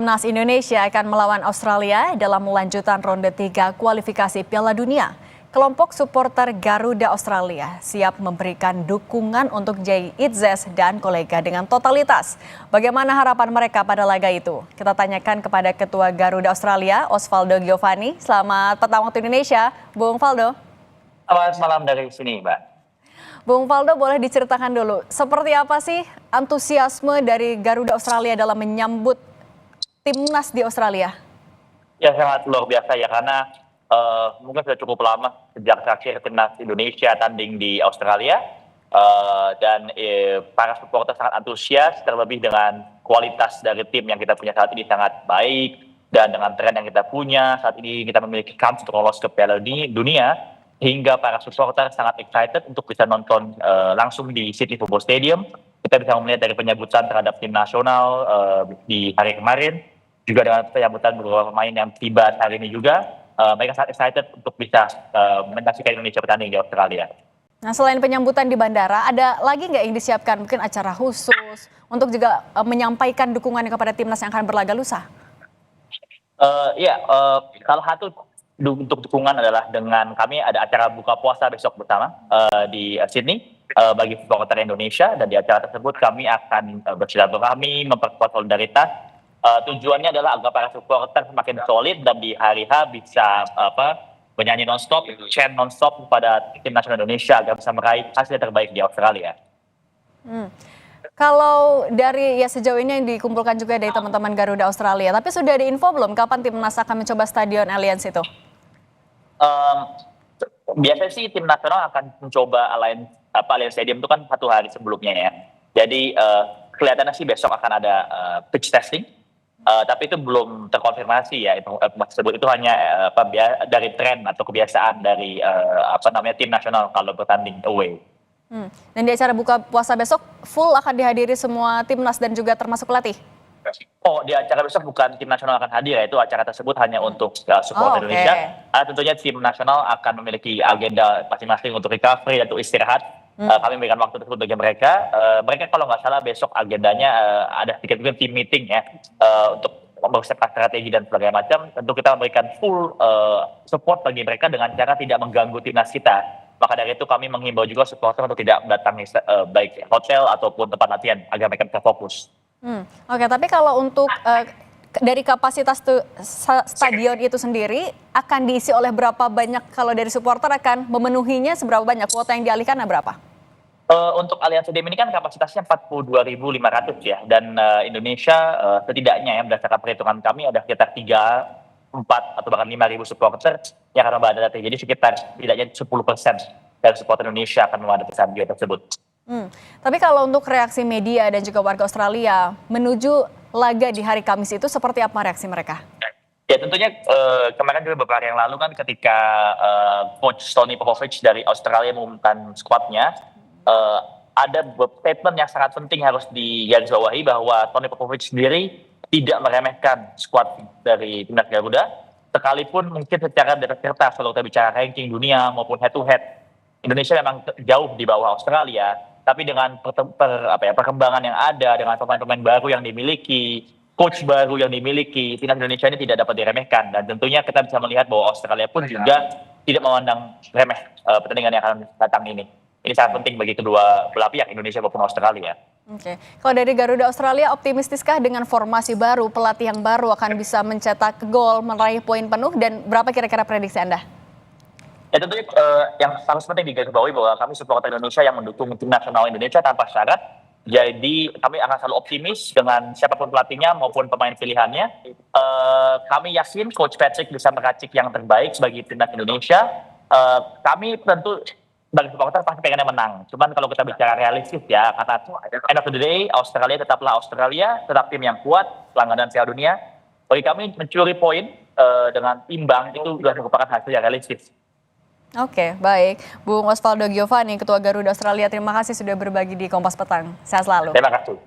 Timnas Indonesia akan melawan Australia dalam lanjutan ronde 3 kualifikasi Piala Dunia. Kelompok supporter Garuda Australia siap memberikan dukungan untuk Jay Itzes dan kolega dengan totalitas. Bagaimana harapan mereka pada laga itu? Kita tanyakan kepada Ketua Garuda Australia, Osvaldo Giovanni. Selamat petang waktu Indonesia, Bung Valdo. Selamat malam dari sini, Mbak. Bung Valdo, boleh diceritakan dulu, seperti apa sih antusiasme dari Garuda Australia dalam menyambut Timnas di Australia? Ya sangat luar biasa ya, karena mungkin sudah cukup lama sejak terakhir Timnas Indonesia tanding di Australia. Dan para supporter sangat antusias, terlebih dengan kualitas dari tim yang kita punya saat ini sangat baik. Dan dengan tren yang kita punya, saat ini kita memiliki kans untuk lolos ke Piala Dunia. Hingga para supporter sangat excited untuk bisa nonton langsung di Sydney Football Stadium. Kita bisa melihat dari penyambutan terhadap tim nasional di hari kemarin, juga dengan penyambutan beberapa pemain yang tiba hari ini juga, mereka sangat excited untuk bisa menyaksikan Indonesia bertanding di Australia. Nah, selain penyambutan di bandara, ada lagi nggak yang disiapkan mungkin acara khusus untuk juga menyampaikan dukungannya kepada timnas yang akan berlaga lusa? Salah satu untuk dukungan adalah dengan kami ada acara buka puasa besok bersama di Sydney bagi supporter Indonesia, dan di acara tersebut kami akan bersilaturahmi, memperkuat solidaritas. Tujuannya adalah agar para supporter semakin solid dan di hari H bisa bernyanyi nonstop, chant nonstop kepada tim nasional Indonesia agar bisa meraih hasil terbaik di Australia. Kalau dari sejauh ini yang dikumpulkan juga dari teman-teman Garuda Australia, tapi sudah ada info belum kapan timnas akan mencoba Stadion Allianz itu? Biasanya sih tim nasional akan mencoba Allianz Stadium itu kan 1 hari sebelumnya ya. Jadi kelihatannya sih besok akan ada pitch testing, tapi itu belum terkonfirmasi ya. Informasi tersebut itu hanya dari tren atau kebiasaan dari tim nasional kalau bertanding away. Dan di acara buka puasa besok full akan dihadiri semua timnas dan juga termasuk pelatih? Di acara besok bukan tim nasional akan hadir ya, itu acara tersebut hanya untuk supporter Indonesia. Tentunya tim nasional akan memiliki agenda masing-masing untuk recovery dan untuk istirahat. Kami memberikan waktu tersebut bagi mereka. Mereka kalau nggak salah besok agendanya ada sedikit mungkin team meeting ya, untuk mempersiapkan strategi dan sebagainya macam. Tentu kita memberikan full support bagi mereka dengan cara tidak mengganggu timnas kita. Maka dari itu kami menghimbau juga supporter untuk tidak mendatangi baik hotel ataupun tempat latihan agar mereka bisa fokus. Oke, tapi kalau untuk dari kapasitas stadion itu sendiri akan diisi oleh berapa banyak, kalau dari supporter akan memenuhinya seberapa banyak, kuota yang dialihkan berapa? Untuk Allianz Stadium ini kan kapasitasnya 42.500 ya, dan Indonesia setidaknya ya berdasarkan perhitungan kami ada sekitar 3, 4 atau bahkan 5.000 supporter yang akan memadati. Jadi sekitar setidaknya 10% dari supporter Indonesia akan memadati stadion tersebut. Tapi kalau untuk reaksi media dan juga warga Australia menuju laga di hari Kamis itu seperti apa reaksi mereka? Ya tentunya kemarin juga beberapa hari yang lalu kan ketika coach Tony Popovic dari Australia mengumumkan skuadnya, ada statement yang sangat penting harus digarisbawahi bahwa Tony Popovic sendiri tidak meremehkan skuad dari timnas Garuda, sekalipun mungkin secara di atas kertas kalau kita bicara ranking dunia maupun head to head, Indonesia memang jauh di bawah Australia. Tapi dengan perkembangan yang ada, dengan pemain-pemain baru yang dimiliki, coach baru yang dimiliki, timnas Indonesia ini tidak dapat diremehkan. Dan tentunya kita bisa melihat bahwa Australia pun juga tidak memandang remeh pertandingan yang akan datang ini. Ini sangat penting bagi kedua belah pihak, Indonesia maupun Australia. Oke. Kalau dari Garuda Australia, optimistiskah dengan formasi baru, pelatih yang baru akan bisa mencetak gol, meraih poin penuh, dan berapa kira-kira prediksi Anda? Ya tentunya yang sangat penting digarisbawahi bahwa kami supporter Indonesia yang mendukung tim nasional Indonesia tanpa syarat. Jadi kami akan selalu optimis dengan siapapun pelatihnya maupun pemain pilihannya. Kami yakin Coach Patrick bisa meracik yang terbaik sebagai timnas Indonesia. Kami tentu sebagai supporter pasti pengennya menang. Cuman kalau kita bicara realistis ya, karena end of the day Australia tetaplah Australia, tetap tim yang kuat, langganan Piala Dunia. Bagi kami mencuri poin dengan imbang itu sudah merupakan hasil yang realistis. Oke, baik. Bung Osvaldo Giovanni, Ketua Garuda Australia, terima kasih sudah berbagi di Kompas Petang. Sehat selalu. Terima kasih.